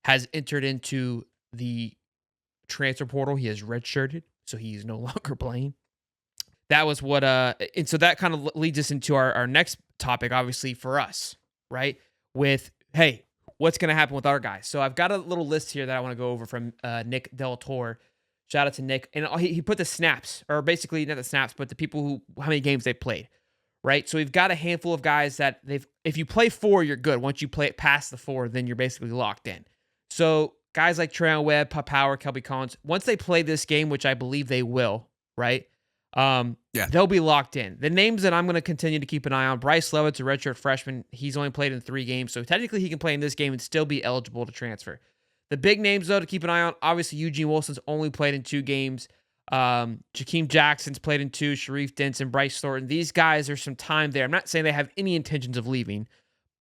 has entered into the transfer portal. He has redshirted, so he's no longer playing. That was what, and so that kind of leads us into our next topic, obviously, for us, right? With, hey, what's going to happen with our guys? So I've got a little list here that I want to go over from Nick Del Toro. Shout out to Nick. And he put the snaps, or basically not the snaps, but the people how many games they played, right? So we've got a handful of guys that if you play 4, you're good. Once you play it past the 4, then you're basically locked in. So guys like Trayon Webb, Pop Power, Kelby Collins, once they play this game, which I believe they will, right? They'll be locked in. The names that I'm going to continue to keep an eye on, Bryce Levitt's a redshirt freshman. He's only played in 3 games, so technically he can play in this game and still be eligible to transfer. The big names, though, to keep an eye on, obviously Eugene Wilson's only played in 2 games. Jakeem Jackson's played in 2, Sharif Denson, Bryce Thornton. These guys, there's some time there. I'm not saying they have any intentions of leaving,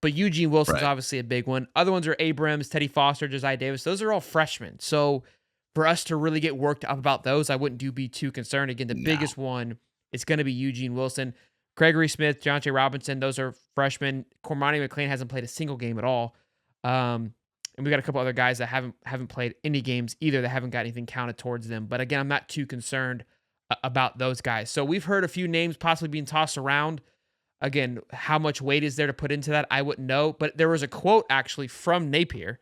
but Eugene Wilson's obviously a big one. Other ones are Abrams, Teddy Foster, Josiah Davis. Those are all freshmen. So for us to really get worked up about those, I wouldn't be too concerned. Again, the biggest one is going to be Eugene Wilson. Gregory Smith, Jonte Robinson, those are freshmen. Cormani McClain hasn't played a single game at all. And we got a couple other guys that haven't played any games either, that haven't got anything counted towards them. But again, I'm not too concerned about those guys. So we've heard a few names possibly being tossed around. Again, how much weight is there to put into that? I wouldn't know. But there was a quote actually from Napier,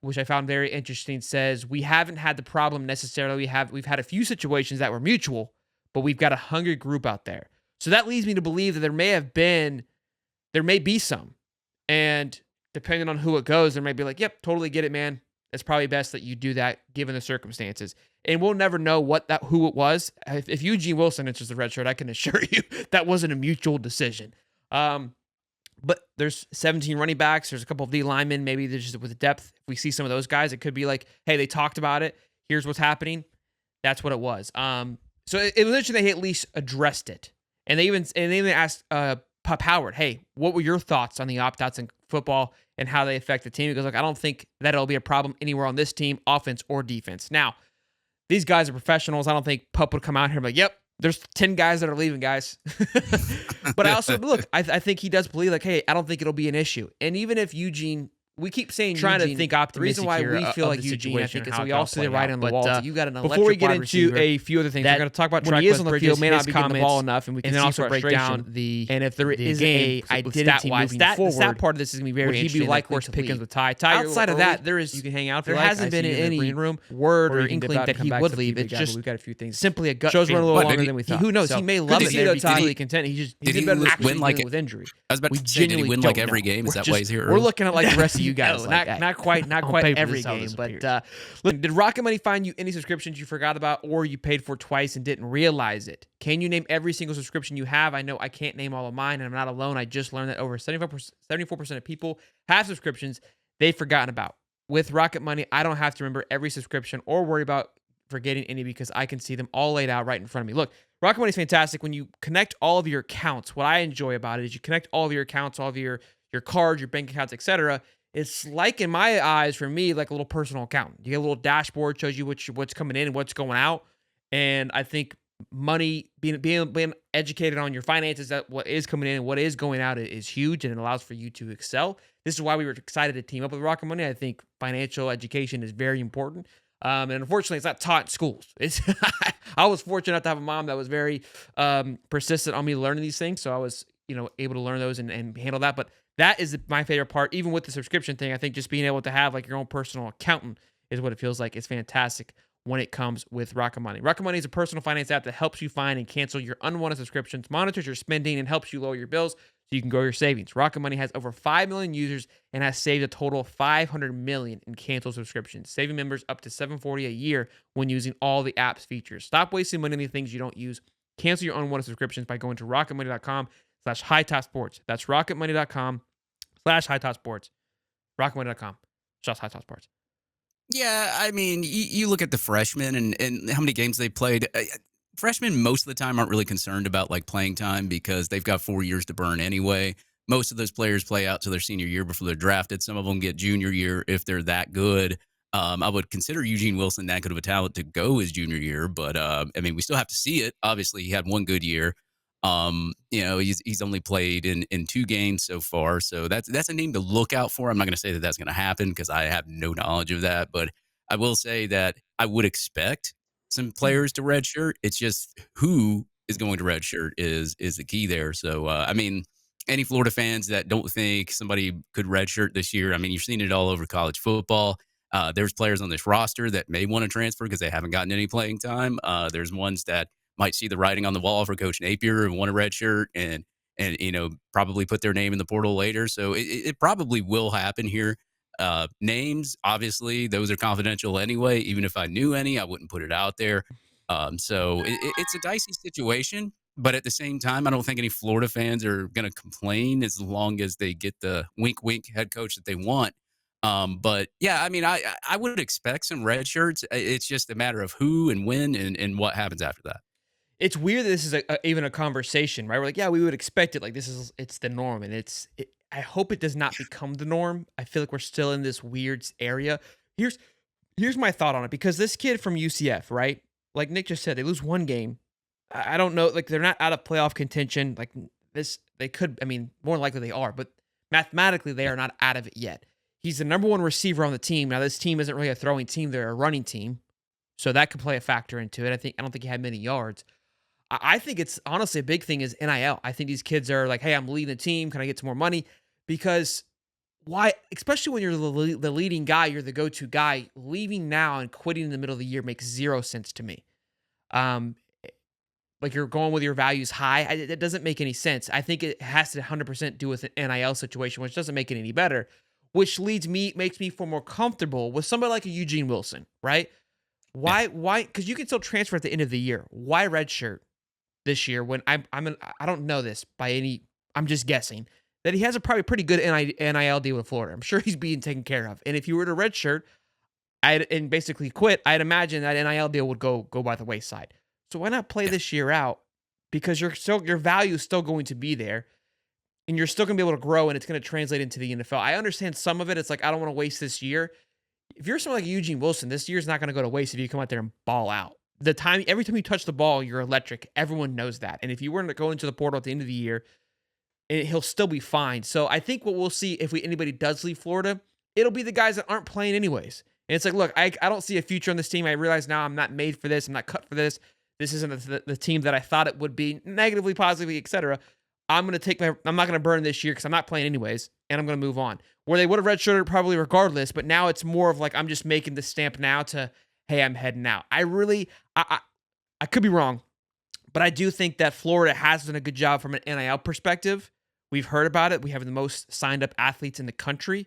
which I found very interesting. Says, we haven't had the problem necessarily. We've had a few situations that were mutual, but we've got a hungry group out there. So that leads me to believe that there may be some. And depending on who it goes, there may be like, yep, totally get it, man. It's probably best that you do that given the circumstances. And we'll never know who it was. If Eugene Wilson enters the red shirt, I can assure you that wasn't a mutual decision. But there's 17 running backs. There's a couple of D linemen. Maybe there's just with depth. If we see some of those guys, it could be like, hey, they talked about it. Here's what's happening. That's what it was. So it was interesting they at least addressed it. And they even asked Pop Howard, hey, what were your thoughts on the opt-outs in football and how they affect the team? He goes, look, I don't think that it'll be a problem anywhere on this team, offense or defense. Now, these guys are professionals. I don't think Pup would come out here and be like, yep, there's 10 guys that are leaving, guys. But I also, look, I think he does believe, like, hey, I don't think it'll be an issue. And even if Eugene, we keep saying trying Eugene, to think optimistic. The reason why we feel like Eugene, I think, is we all see the writing on the wall. You got an electric before we get wide into receiver a few other things, we're going to talk about when he is Tre'Quan on the Bridges, field, may not his be getting the ball comments, enough, and we can then see also break down and if there is a identity moving forward, that part of this is going to be very interesting. Would he be likely Horse to Pickens leave? with Ty. Outside of that, there is you can hang out. There hasn't been any word or inkling that he would leave. It's just we've got a few things. Simply a gut shows run a little feeling. longer than we thought. Who knows? He may love it there, be completely content. He did he actually win with injury. I was about to say, did he win like every game? Is that why he's here? We're looking at like the rest of you guys. Not quite every game, but look, did Rocket Money find you any subscriptions you forgot about or you paid for twice and didn't realize it? Can you name every single subscription you have? I know I can't name all of mine, and I'm not alone. I just learned that over 74% of people have subscriptions they've forgotten about. With Rocket Money, I don't have to remember every subscription or worry about forgetting any because I can see them all laid out right in front of me. Look, Rocket Money is fantastic. When you connect all of your accounts, what I enjoy about it is you connect all of your accounts, all of your cards, your bank accounts, etc. It's like, in my eyes, for me, like a little personal accountant. You get a little dashboard, shows you what's coming in and what's going out. And I think money, being educated on your finances, that what is coming in and what is going out is huge, and it allows for you to excel. This is why we were excited to team up with Rocket Money. I think financial education is very important. And unfortunately, it's not taught in schools. I was fortunate enough to have a mom that was very persistent on me learning these things. So I was, able to learn those and handle that. But that is my favorite part. Even with the subscription thing, I think just being able to have like your own personal accountant is what it feels like. It's fantastic when it comes with Rocket Money. Rocket Money is a personal finance app that helps you find and cancel your unwanted subscriptions, monitors your spending, and helps you lower your bills so you can grow your savings. Rocket Money has over 5 million users and has saved a total of $500 million in canceled subscriptions, saving members up to $740 a year when using all the app's features. Stop wasting money on the things you don't use. Cancel your unwanted subscriptions by going to rocketmoney.com/hightopsports. That's rocketmoney.com/hightopsports. rocketmoney.com/hightopsports. Yeah, I mean, you look at the freshmen and how many games they played. Freshmen most of the time aren't really concerned about like playing time because they've got 4 years to burn anyway. Most of those players play out to their senior year before they're drafted. Some of them get junior year if they're that good. I would consider Eugene Wilson that good of a talent to go his junior year, but I mean, we still have to see it. Obviously, he had one good year. He's only played in 2 games so far, so that's a name to look out for. I'm not going to say that that's going to happen because I have no knowledge of that, but I will say that I would expect some players to redshirt. It's just who is going to redshirt is the key there. So I mean, any Florida fans that don't think somebody could redshirt this year, I mean, you've seen it all over college football. There's players on this roster that may want to transfer because they haven't gotten any playing time. There's ones that might see the writing on the wall for Coach Napier and want a redshirt and probably put their name in the portal later. So it probably will happen here. Names, obviously, those are confidential anyway. Even if I knew any, I wouldn't put it out there. So it's a dicey situation. But at the same time, I don't think any Florida fans are going to complain as long as they get the wink, wink head coach that they want. But yeah, I mean, I would expect some red shirts. It's just a matter of who and when and what happens after that. It's weird that this is even a conversation, right? We're like, yeah, we would expect it. Like it's the norm, and I hope it does not become the norm. I feel like we're still in this weird area. Here's my thought on it, because this kid from UCF, right? Like Nick just said, they lose one game. I don't know, like they're not out of playoff contention. Like this, they could. I mean, more likely they are, but mathematically they are not out of it yet. He's the number one receiver on the team. Now this team isn't really a throwing team; they're a running team, so that could play a factor into it. I don't think he had many yards. I think it's honestly a big thing is NIL. I think these kids are like, hey, I'm leading the team. Can I get some more money? Because why, especially when you're the leading guy, you're the go-to guy, leaving now and quitting in the middle of the year makes zero sense to me. Like you're going with your values high. It doesn't make any sense. I think it has to 100% do with an NIL situation, which doesn't make it any better, which makes me feel more comfortable with somebody like a Eugene Wilson, right? Why? Because you can still transfer at the end of the year. Why redshirt this year when I don't know this by any, I'm just guessing that he has a probably pretty good NIL deal with Florida. I'm sure he's being taken care of. And if you were to redshirt and basically quit, I'd imagine that NIL deal would go by the wayside. So why not play this year out? Because your value is still going to be there, and you're still going to be able to grow, and it's going to translate into the NFL. I understand some of it. It's like, I don't want to waste this year. If you're someone like Eugene Wilson, this year's not going to go to waste if you come out there and ball out. Every time you touch the ball, you're electric. Everyone knows that. And if you were to go into the portal at the end of the year, he'll still be fine. So I think what we'll see if anybody does leave Florida, it'll be the guys that aren't playing anyways. And it's like, look, I don't see a future on this team. I realize now I'm not made for this. I'm not cut for this. This isn't the team that I thought it would be, negatively, positively, etc. I'm not going to burn this year because I'm not playing anyways, and I'm going to move on. Where they would have redshirted probably regardless, but now it's more of like, I'm just making the stamp now to, hey, I'm heading out. I could be wrong, but I do think that Florida has done a good job from an NIL perspective. We've heard about it. We have the most signed up athletes in the country,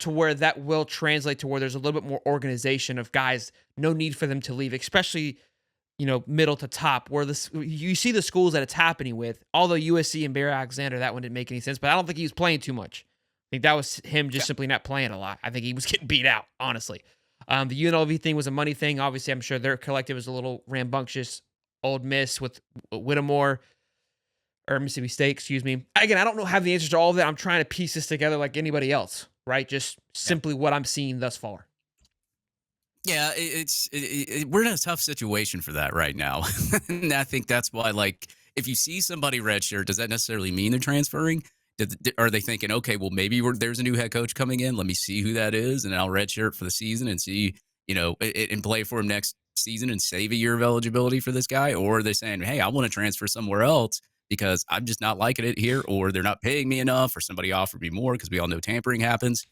to where that will translate to where there's a little bit more organization of guys, no need for them to leave, especially, middle to top, where you see the schools that it's happening with. Although USC and Barry Alexander, that one didn't make any sense, but I don't think he was playing too much. I think that was him just simply not playing a lot. I think he was getting beat out, honestly. The UNLV thing was a money thing. Obviously, I'm sure their collective is a little rambunctious. Old Miss with Whittemore, or Mississippi State, excuse me. Again, I don't have the answers to all of that. I'm trying to piece this together like anybody else, right? Just simply what I'm seeing thus far. Yeah, we're in a tough situation for that right now. And I think that's why, like, if you see somebody redshirt, does that necessarily mean they're transferring? Are they thinking, okay, well, maybe there's a new head coach coming in. Let me see who that is, and I'll redshirt for the season and see, and play for him next season and save a year of eligibility for this guy? Or are they saying, hey, I want to transfer somewhere else because I'm just not liking it here, or they're not paying me enough, or somebody offered me more, because we all know tampering happens.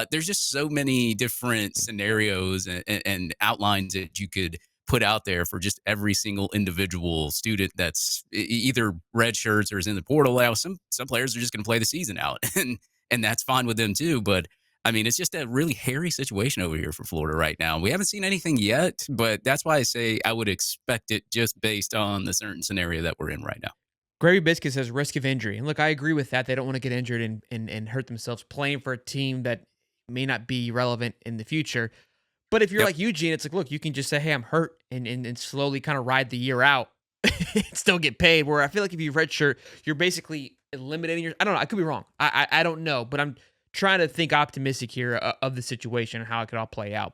There's just so many different scenarios and outlines that you could put out there for just every single individual student that's either red shirts or is in the portal. Now, some players are just going to play the season out, and that's fine with them too. But I mean, it's just a really hairy situation over here for Florida right now. We haven't seen anything yet, but that's why I say I would expect it just based on the certain scenario that we're in right now. Gravy Biscuit says risk of injury. And look, I agree with that. They don't want to get injured and hurt themselves playing for a team that may not be relevant in the future. But if you're like Eugene, it's like, look, you can just say, hey, I'm hurt, and slowly kind of ride the year out and still get paid. Where I feel like if you redshirt, you're basically eliminating I don't know. I could be wrong. I don't know. But I'm trying to think optimistic here of the situation and how it could all play out.